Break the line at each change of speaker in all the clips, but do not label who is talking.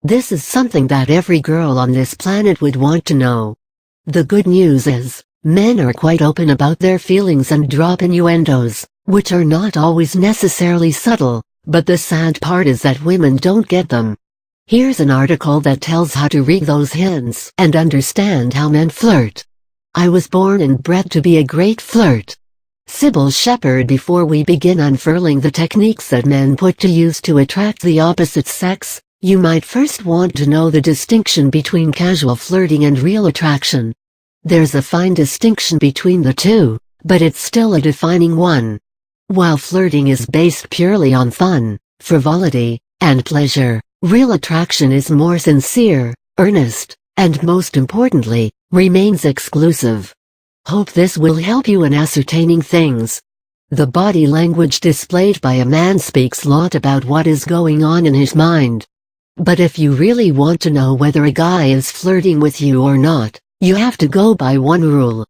This is something that every girl on this planet would want to know. The good news is, men are quite open about their feelings and drop innuendos, which are not always necessarily subtle, but the sad part is that women don't get them. Here's an article that tells how to read those hints and understand how men flirt. I was born and bred to be a great flirt. Sybil Shepherd. Before we begin unfurling the techniques that men put to use to attract the opposite sex, you might first want to know the distinction between casual flirting and real attraction. There's a fine distinction between the two, but it's still a defining one. While flirting is based purely on fun, frivolity, and pleasure, real attraction is more sincere, earnest, and most importantly, remains exclusive. Hope this will help you in ascertaining things. The body language displayed by a man speaks a lot about what is going on in his mind. But if you really want to know whether a guy is flirting with you or not, you have to go by one rule.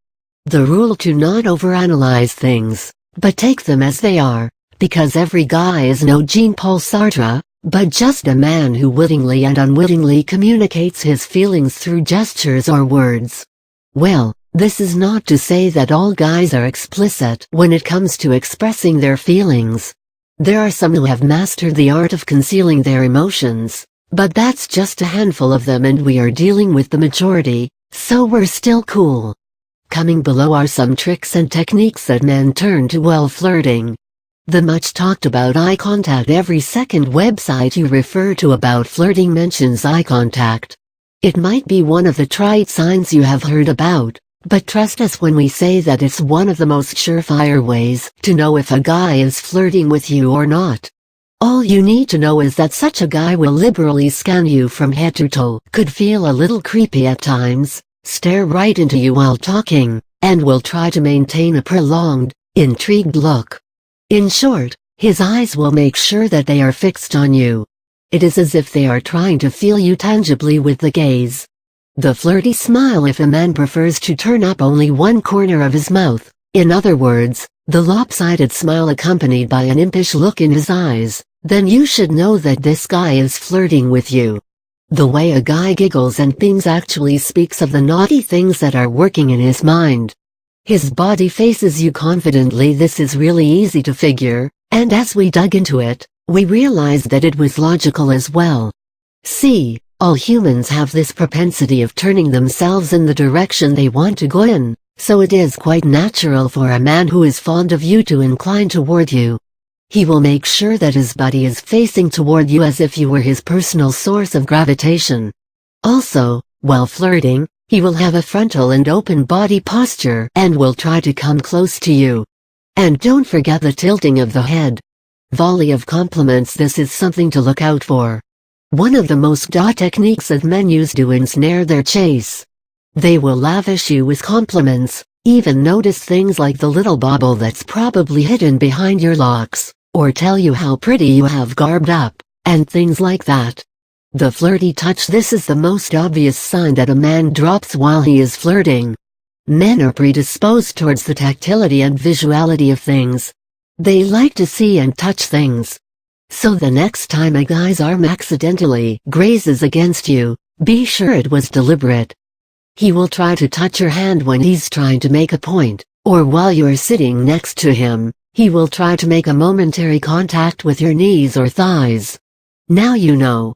The rule to not overanalyze things, but take them as they are, because every guy is no Jean-Paul Sartre, but just a man who wittingly and unwittingly communicates his feelings through gestures or words. Well, this is not to say that all guys are explicit when it comes to expressing their feelings. There are some who have mastered the art of concealing their emotions, but that's just a handful of them and we are dealing with the majority, so we're still cool. Coming below are some tricks and techniques that men turn to while flirting. The much talked about eye contact. Every second website you refer to about flirting mentions eye contact. It might be one of the trite signs you have heard about, but trust us when we say that it's one of the most surefire ways to know if a guy is flirting with you or not. All you need to know is that such a guy will liberally scan you from head to toe, could feel a little creepy at times, stare right into you while talking, and will try to maintain a prolonged, intrigued look. In short, his eyes will make sure that they are fixed on you. It is as if they are trying to feel you tangibly with the gaze. The flirty smile. If a man prefers to turn up only one corner of his mouth, in other words, the lopsided smile accompanied by an impish look in his eyes, then you should know that this guy is flirting with you. The way a guy giggles and beams actually speaks of the naughty things that are working in his mind. His body faces you confidently. This is really easy to figure, and as we dug into it, we realized that it was logical as well. See, all humans have this propensity of turning themselves in the direction they want to go in, so it is quite natural for a man who is fond of you to incline toward you. He will make sure that his body is facing toward you as if you were his personal source of gravitation. Also, while flirting, he will have a frontal and open body posture and will try to come close to you. And don't forget the tilting of the head. Volley of compliments. This is something to look out for. One of the most techniques that men use to ensnare their chase. They will lavish you with compliments, even notice things like the little bauble that's probably hidden behind your locks, or tell you how pretty you have garbed up, and things like that. The flirty touch. This is the most obvious sign that a man drops while he is flirting. Men are predisposed towards the tactility and visuality of things. They like to see and touch things. So the next time a guy's arm accidentally grazes against you, be sure it was deliberate. He will try to touch your hand when he's trying to make a point, or while you're sitting next to him, he will try to make a momentary contact with your knees or thighs. Now you know.